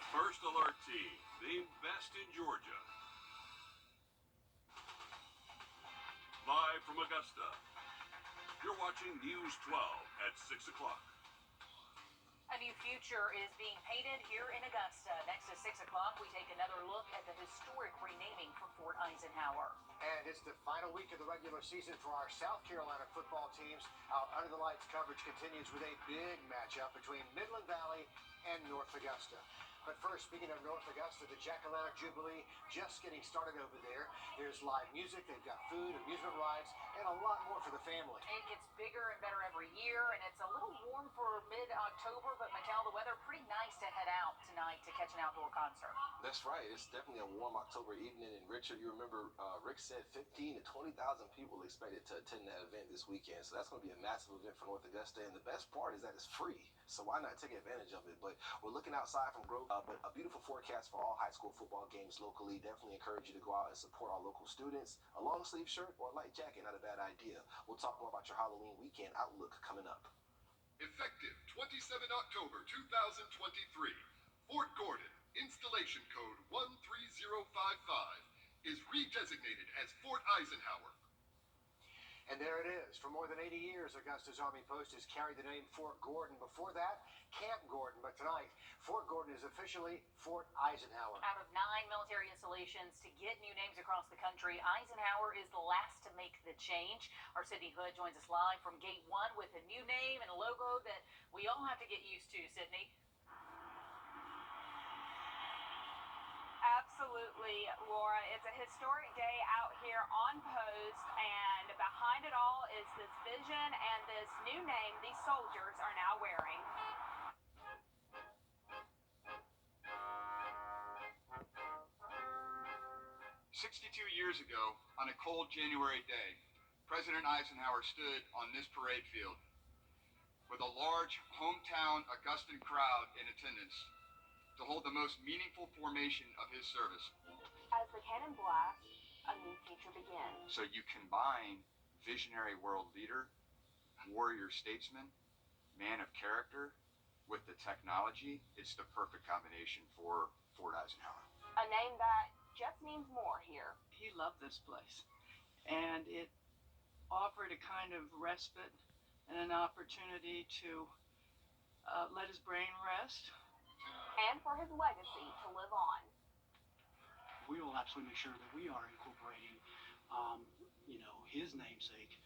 First Alert Team, the best in Georgia. Live from Augusta, you're watching News 12 at 6 o'clock. A new future is being painted here in Augusta. Next to 6 o'clock, we take another look at the historic renaming for Fort Eisenhower. And it's the final week of the regular season for our South Carolina football teams. Our Under the Lights coverage continues with a big matchup between Midland Valley and North Augusta. But first, speaking of North Augusta, the Jack-O-Lantern Jubilee just getting started over there. There's live music, they've got food, amusement rides, and a lot more for the family. It gets bigger and better every year, and it's a little warm for mid-October, but Mattel, the weather pretty nice to head out tonight to catch an outdoor concert. That's right. It's definitely a warm October evening. And Richard, you remember Rick said 15 to 20,000 people expected to attend that event this weekend. So that's going to be a massive event for North Augusta. And the best part is that it's free. So why not take advantage of it? But we're looking outside from Grove, but a beautiful forecast for all high school football games locally. Definitely encourage you to go out and support our local students. A long sleeve shirt or a light jacket, not a bad idea. We'll talk more about your Halloween weekend outlook coming up. Effective 27 October 2023, Fort Gordon, installation code 13055, is redesignated as Fort Eisenhower. And there it is. For more than 80 years, Augusta's Army Post has carried the name Fort Gordon. Before that, Camp Gordon. But tonight, Fort Gordon is officially Fort Eisenhower. Out of 9 military installations to get new names across the country, Eisenhower is the last to make the change. Our Sydney Hood joins us live from Gate 1 with a new name and a logo that we all have to get used to. Sydney? Absolutely, Laura. It's a historic day out here on post, and behind it all is this vision and this new name these soldiers are now wearing. Years ago, on a cold January day, President Eisenhower stood on this parade field with a large hometown Augustan crowd in attendance to hold the most meaningful formation of his service. As the cannon blast, a new future begins. So you combine visionary world leader, warrior statesman, man of character, with the technology, it's the perfect combination for Fort Eisenhower. A name that just means more here. He loved this place, and it offered a kind of respite and an opportunity to let his brain rest. And for his legacy to live on. We will absolutely make sure that we are incorporating, his namesake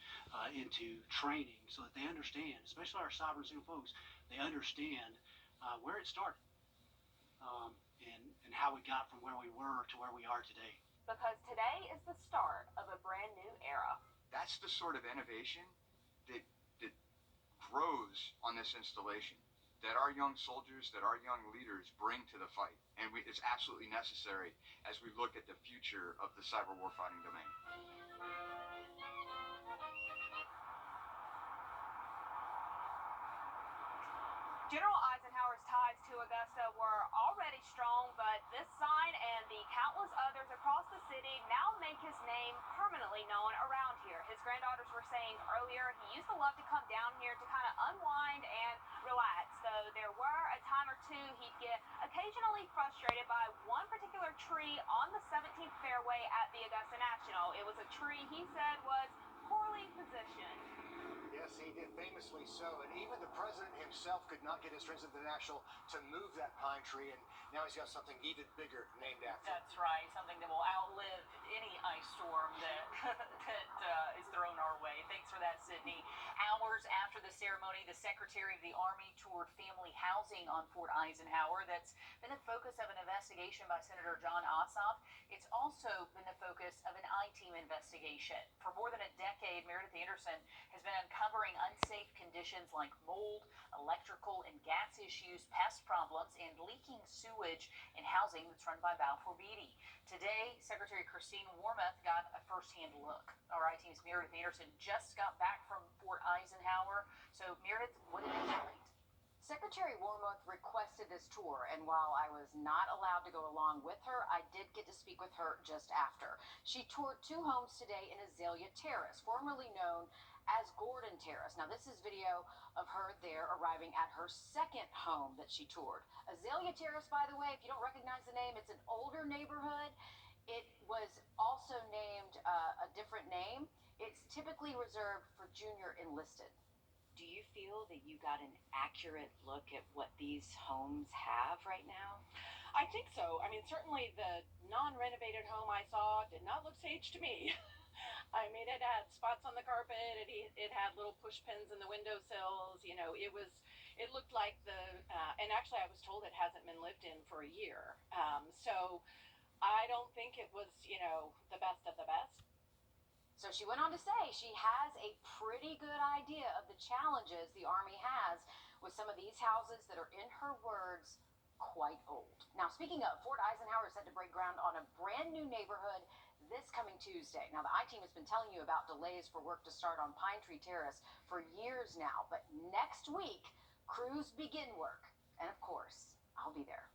into training so that they understand, especially our sovereign single folks, they understand where it started and how we got from where we were to where we are today. Because today is the start of a brand new era. That's the sort of innovation that grows on this installation, that our young soldiers, that our young leaders bring to the fight. And it's absolutely necessary as we look at the future of the cyber warfighting domain. General Eisenhower's ties to Augusta were already strong, but this sign and the countless others across the city now make his name permanently known around here. His granddaughters were saying earlier he used to love to come down here to kind of unwind and relax, though there were a time or two he'd get occasionally frustrated by one particular tree on the 17th fairway at the Augusta National. It was a tree he said was poorly positioned. Yes, he did, famously so. And even the president himself could not get his friends at the National to move that pine tree. And now he's got something even bigger named after him. That's right, something that will outlive any ice storm that is thrown our way. Thanks for that, Sydney. Hours after the ceremony, the Secretary of the Army toured family housing on Fort Eisenhower. That's been the focus of an investigation by Senator John Ossoff. It's also been the focus of an I-team investigation. For more than a decade, Meredith Anderson has been uncovering unsafe conditions like mold, electrical and gas issues, pest problems, and leaking sewage in housing that's run by Balfour Beatty. Today, Secretary Christine Wormuth got a first-hand look. Our I-team's Meredith Anderson just got back from Fort Eisenhower. So, Meredith, what did they find? Secretary Wormuth requested this tour, and while I was not allowed to go along with her, I did get to speak with her just after. She toured 2 homes today in Azalea Terrace, formerly known as Gordon Terrace. Now, this is video of her there arriving at her 2nd home that she toured. Azalea Terrace, by the way, if you don't recognize the name, it's an older neighborhood. It was also named a different name. It's typically reserved for junior enlisted. Do you feel that you got an accurate look at what these homes have right now? I think so. I mean, certainly the non-renovated home I saw did not look sage to me. I mean, it had spots on the carpet. It had little push pins in the windowsills. You know, it looked like and actually I was told it hasn't been lived in for a year. So I don't think it was, the best of the best. So she went on to say she has a pretty good idea of the challenges the Army has with some of these houses that are, in her words, quite old. Now, speaking of, Fort Eisenhower is set to break ground on a brand new neighborhood this coming Tuesday. Now, the I-Team has been telling you about delays for work to start on Pine Tree Terrace for years now, but next week, crews begin work. And of course, I'll be there.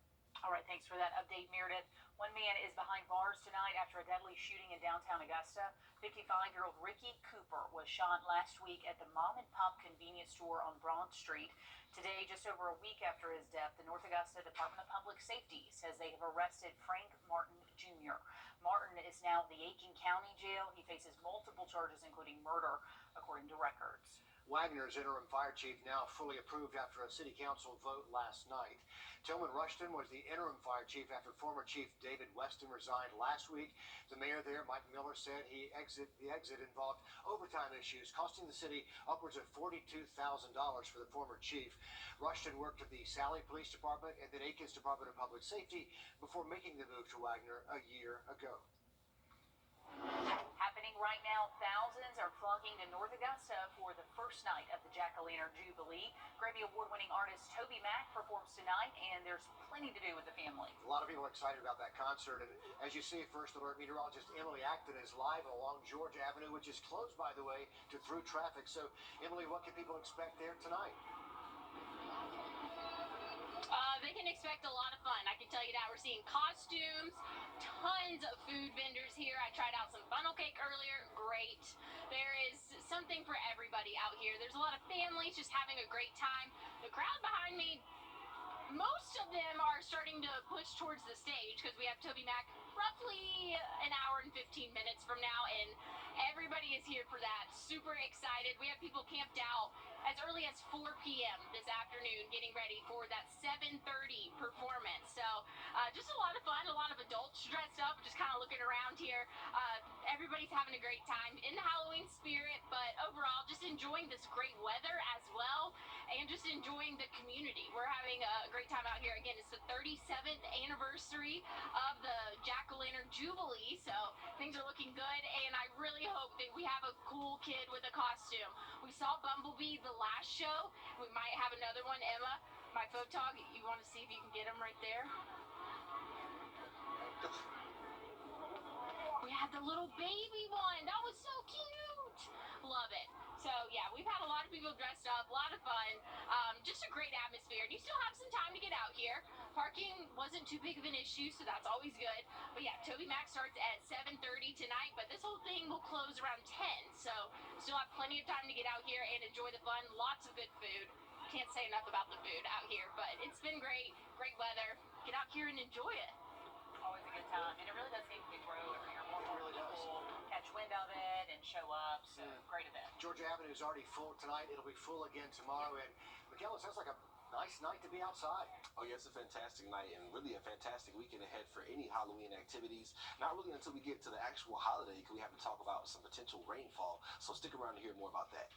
All right, thanks for that update, Meredith. One man is behind bars tonight after a deadly shooting in downtown Augusta. 55-year-old Ricky Cooper was shot last week at the Mom and Pop convenience store on Broad Street. Today, just over a week after his death, the North Augusta Department of Public Safety says they have arrested Frank Martin Jr. Martin is now at the Aiken County Jail. He faces multiple charges, including murder, according to records. Wagner's interim fire chief now fully approved after a city council vote last night. Tillman Rushton was the interim fire chief after former chief David Weston resigned last week. The mayor there, Mike Miller, said the exit involved overtime issues, costing the city upwards of $42,000 for the former chief. Rushton worked at the Sally Police Department and then Aiken's Department of Public Safety before making the move to Wagner a year ago. Happening right now, thousands are flocking to North Augusta for the first night of the Jack-O-Lantern Jubilee. Grammy Award-winning artist Toby Mac performs tonight, and there's plenty to do with the family. A lot of people are excited about that concert, and as you see, First Alert meteorologist Emily Acton is live along George Avenue, which is closed, by the way, to through traffic. So, Emily, what can people expect there tonight? They can expect a lot of fun. I can tell you that. We're seeing costumes, tons of food vendors here. I tried out some funnel cake earlier. Great. There is something for everybody out here. There's a lot of families just having a great time. The crowd behind me, most of them are starting to push towards the stage because we have Toby Mac roughly an hour and 15 minutes from now, and everybody is here for that. Super excited. We have people camped out as early as 4 p.m. this afternoon getting ready for that 7:30 performance. So just a lot of fun, a lot of adults dressed up, just kind of looking around here. Everybody's having a great time in the Halloween spirit, but overall just enjoying this great weather as well and just enjoying the community. We're having a great time out here. Again, it's the 37th anniversary of the Jack-O-Lantern Jubilee, so things are looking good, and I really hope that we have a cool kid with a costume. We saw Bumblebee the last show. We might have another one. Emma, my photog, you want to see if you can get him right there? We had the little baby one. That was so cute. Love it. So, yeah, we've had a lot of people dressed up, a lot of fun, just a great atmosphere. And you still have some time to get out here. Parking wasn't too big of an issue, so that's always good. But, yeah, Toby Mac starts at 7:30 tonight, but this whole thing will close around 10. So, still have plenty of time to get out here and enjoy the fun. Lots of good food. Can't say enough about the food out here, but it's been great. Great weather. Get out here and enjoy it. Always a good time, and it really does seem to be growing over here. More and more people catch wind of it and show up, so great event. Georgia Avenue is already full tonight. It'll be full again tomorrow. And, Michaela, sounds like a nice night to be outside. Oh, yeah, it's a fantastic night and really a fantastic weekend ahead for any Halloween activities. Not really until we get to the actual holiday because we have to talk about some potential rainfall. So stick around to hear more about that.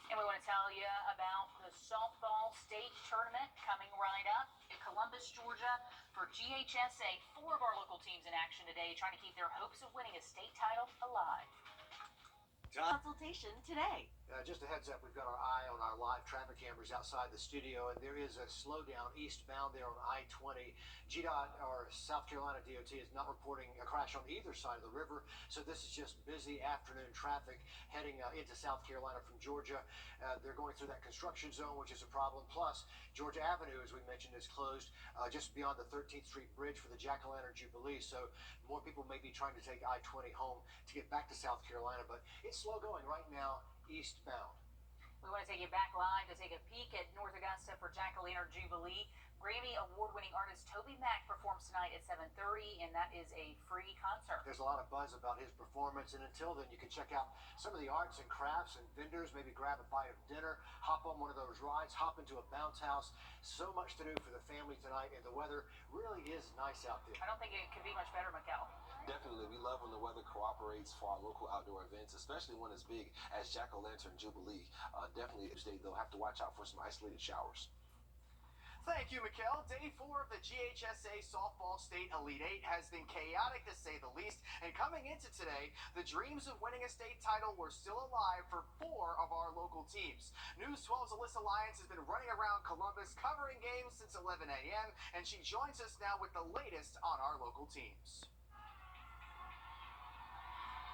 And we want to tell you about the softball state tournament coming right up in Columbus, Georgia. For GHSA, 4 of our local teams in action today, trying to keep their hopes of winning a state title alive. Consultation today. Just a heads up, we've got our eye on our live traffic cameras outside the studio, and there is a slowdown eastbound there on I-20. GDOT, or South Carolina DOT, is not reporting a crash on either side of the river, so this is just busy afternoon traffic heading into South Carolina from Georgia. They're going through that construction zone, which is a problem. Plus, Georgia Avenue, as we mentioned, is closed just beyond the 13th Street Bridge for the Jack-o'-lantern Jubilee, so more people may be trying to take I-20 home to get back to South Carolina, but it's slow going right now eastbound. We want to take you back live to take a peek at North Augusta for Jack-o'-lantern Jubilee. Grammy award-winning artist Toby Mac performs tonight at 7:30, and that is a free concert. There's a lot of buzz about his performance, and until then, you can check out some of the arts and crafts and vendors, maybe grab a bite of dinner, hop on one of those rides, hop into a bounce house. So much to do for the family tonight, and the weather really is nice out there. I don't think it could be much better, Mikkel. Definitely. We love when the weather cooperates for our local outdoor events, especially when it's big as Jack-o'-lantern Jubilee. Definitely, they'll have to watch out for some isolated showers. Thank you, Mikkel. Day 4 of the GHSA Softball State Elite 8 has been chaotic to say the least, and coming into today, the dreams of winning a state title were still alive for 4 of our local teams. News 12's Alyssa Lyons has been running around Columbus covering games since 11 a.m., and she joins us now with the latest on our local teams.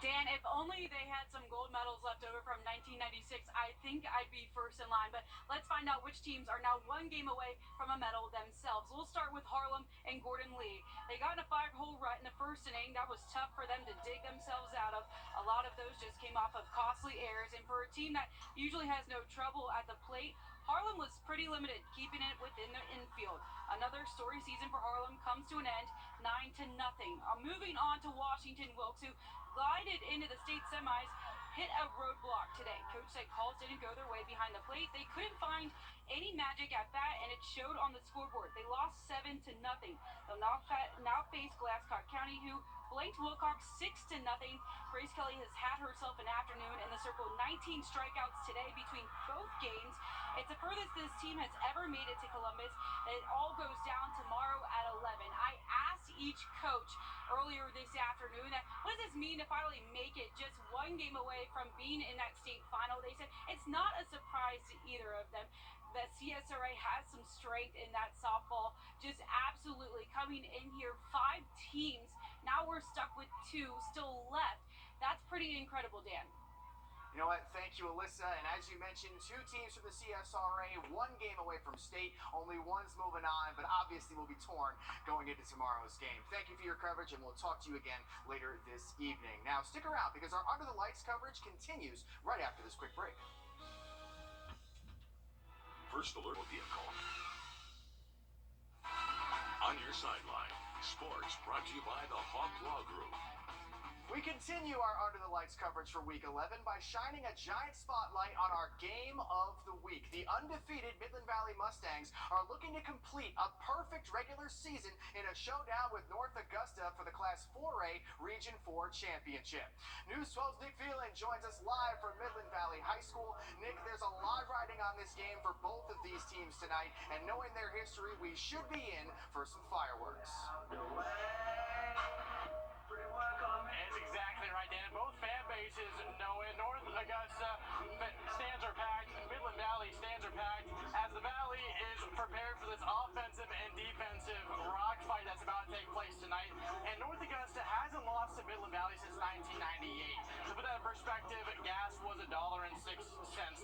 Dan, if only they had some gold medals left over from 1996, I think I'd be first in line. But let's find out which teams are now 1 game away from a medal themselves. We'll start with Harlem and Gordon Lee. They got in a 5-hole rut in the first inning. That was tough for them to dig themselves out of. A lot of those just came off of costly errors. And for a team that usually has no trouble at the plate, Harlem was pretty limited, keeping it within the infield. Another story season for Harlem comes to an end, 9-0. Moving on to Washington Wilkes, who glided into the state semis, hit a roadblock today. Coach said calls didn't go their way behind the plate. They couldn't find any magic at bat, and it showed on the scoreboard. They lost 7-0. They'll now face Glasscock County, who blanked Wilcox 6-0. Grace Kelly has had herself an afternoon in the circle. 19 strikeouts today between both games. It's the furthest this team has ever made it to Columbus. It all goes down tomorrow at 11. I asked each coach earlier this afternoon that what does this mean to finally make it just 1 game away from being in that state final? They said it's not a surprise to either of them. The CSRA has some strength in that softball, just absolutely coming in here. 5 teams. Now we're stuck with 2 still left. That's pretty incredible, Dan. You know what? Thank you, Alyssa. And as you mentioned, 2 teams from the CSRA, 1 game away from state. Only one's moving on, but obviously will be torn going into tomorrow's game. Thank you for your coverage, and we'll talk to you again later this evening. Now, stick around because our Under the Lights coverage continues right after this quick break. First alert vehicle. On your sideline, sports brought to you by the Hawk Law Group. We continue our Under the Lights coverage for Week 11 by shining a giant spotlight on our Game of the Week. The undefeated Midland Valley Mustangs are looking to complete a perfect regular season in a showdown with North Augusta for the Class 4A Region 4 Championship. News 12's Nick Phelan joins us live from Midland Valley High School. Nick, there's a lot riding on this game for both of these teams tonight, and knowing their history, we should be in for some fireworks. That's exactly right, Dan. Both fan bases know it. North Augusta stands are packed. Midland Valley stands are packed as the Valley is prepared for this offensive and defensive rock fight that's about to take place tonight. And North Augusta hasn't lost to Midland Valley since 1998. To put that in perspective, gas was $1.06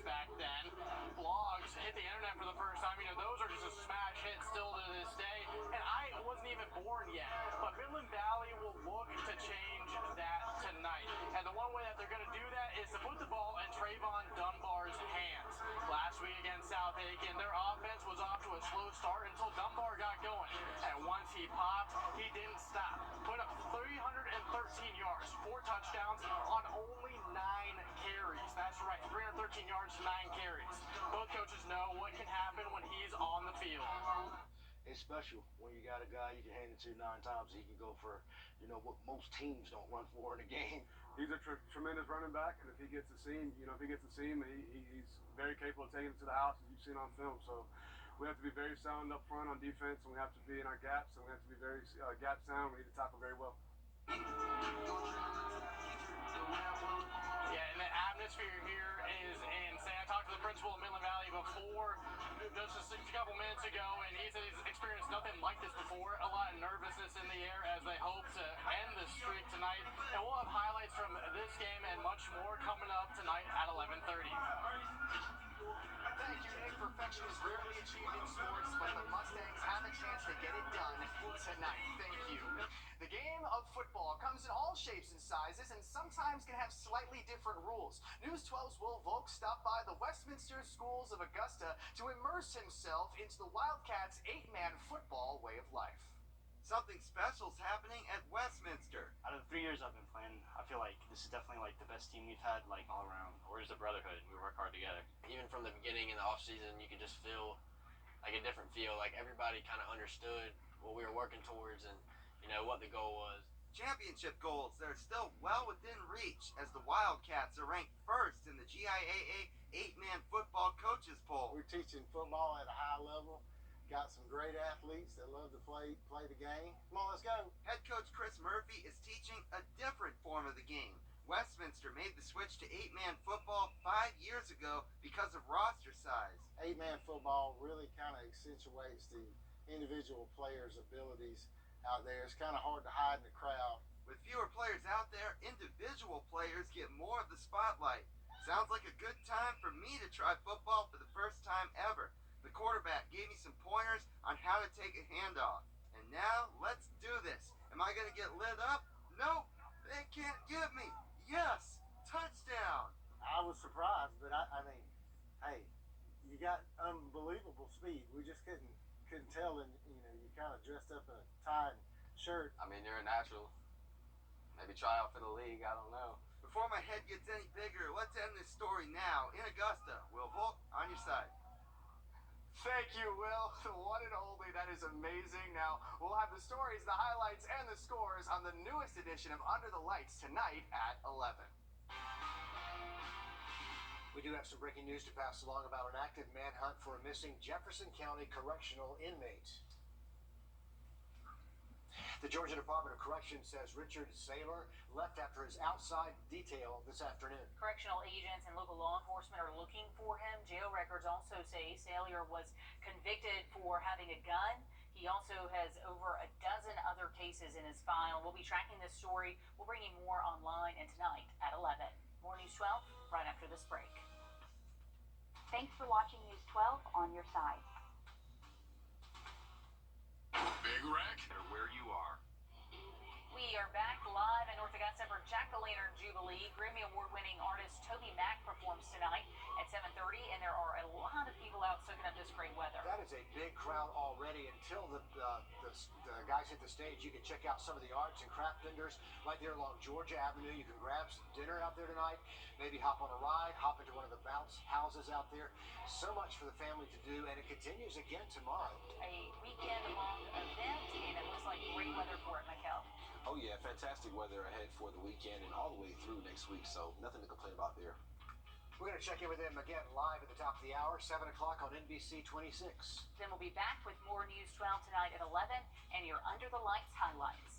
back then. Blogs hit the internet for the first time. You know, those are just a smash hit still to this day. And I wasn't even born yet. But Midland Valley will look to change that tonight. And the one way that they're going to do that is to put the ball in Trayvon Dunbar's hands. Last week against South Aiken, their offense was off to a slow start until Dunbar got going. And once he popped, he didn't stop. Put up 313 yards, 4 touchdowns on only 9 carries. That's right, 313 yards, 9 carries. Both coaches know what can happen when he's on the field. It's special when you got a guy you can hand it to 9 times. He can go for, you know, what most teams don't run for in a game. He's a tremendous running back, and if he gets the seam, he's very capable of taking it to the house, as you've seen on film. So we have to be very sound up front on defense, and we have to be in our gaps, and we have to be very gap sound. We need to tackle very well. Yeah, and the atmosphere here is insane. I talked to the principal of Midland Valley before, just a couple minutes ago, and he said he's experienced nothing like this before. A lot of nervousness in the air as they hope to end the streak tonight. And we'll have highlights from this game and much more coming up tonight at 11:30. Thank you, Nick. Perfection is rarely achieved in sports, but the Mustangs have a chance to get it done tonight. Thank you. The game of football comes in all shapes and sizes and sometimes can have slightly different rules. News 12's Will Volk stopped by the Westminster Schools of Augusta to immerse himself into the Wildcats' 8-man football way of life. Something special's happening at Westminster. Out of the 3 years I've been playing, I feel like this is definitely like the best team we've had like all around. Where's the brotherhood? We work hard together. Even from the beginning in the off season, you could just feel like a different feel. Like everybody kind of understood what we were working towards and what the goal was. Championship goals that are still well within reach as the Wildcats are ranked first in the GIAA 8-man football coaches poll. We're teaching football at a high level. Got some great athletes that love to play the game. Come on, let's go. Head coach Chris Murphy is teaching a different form of the game. Westminster made the switch to 8-man football 5 years ago because of roster size. 8-man football really kind of accentuates the individual players' abilities out there. It's kind of hard to hide in the crowd. With fewer players out there, individual players get more of the spotlight. Sounds like a good time for me to try football for the first time ever. The quarterback gave me some pointers on how to take a handoff. And now, let's do this. Am I going to get lit up? Nope. They can't get me. Yes. Touchdown. I was surprised, but I mean, hey, you got unbelievable speed. We just couldn't tell, and you kind of dressed up in a tie and shirt. I mean, you're a natural. Maybe try out for the league. I don't know. Before my head gets any bigger, let's end this story now. In Augusta, Will Volk, on your side. Thank you, Will. The one and only. That is amazing. Now, we'll have the stories, the highlights, and the scores on the newest edition of Under the Lights tonight at 11. We do have some breaking news to pass along about an active manhunt for a missing Jefferson County correctional inmate. The Georgia Department of Corrections says Richard Saylor left after his outside detail this afternoon. Correctional agents and local law enforcement are looking for him. Jail records also say Saylor was convicted for having a gun. He also has over a dozen other cases in his file. We'll be tracking this story. We'll bring you more online and tonight at 11. More News 12 right after this break. Thanks for watching News 12 on your side. Big Wreck, or where you are. We are back live in North Augusta for Jack-o'-lantern Jubilee. Grammy Award-winning artist Toby Mac performs tonight at 7:30, and there are a lot of people out soaking up this great weather. That is a big crowd already. Until the guys hit the stage, you can check out some of the arts and craft vendors right there along Georgia Avenue. You can grab some dinner out there tonight, maybe hop on a ride, hop into one of the bounce houses out there. So much for the family to do, and it continues again tomorrow. A weekend-long event, and it looks like great weather for it, Mikel. Oh yeah, fantastic weather ahead for the weekend and all the way through next week, so nothing to complain about there. We're going to check in with them again live at the top of the hour, 7 o'clock on NBC 26. Then we'll be back with more News 12 tonight at 11 and your Under the Lights highlights.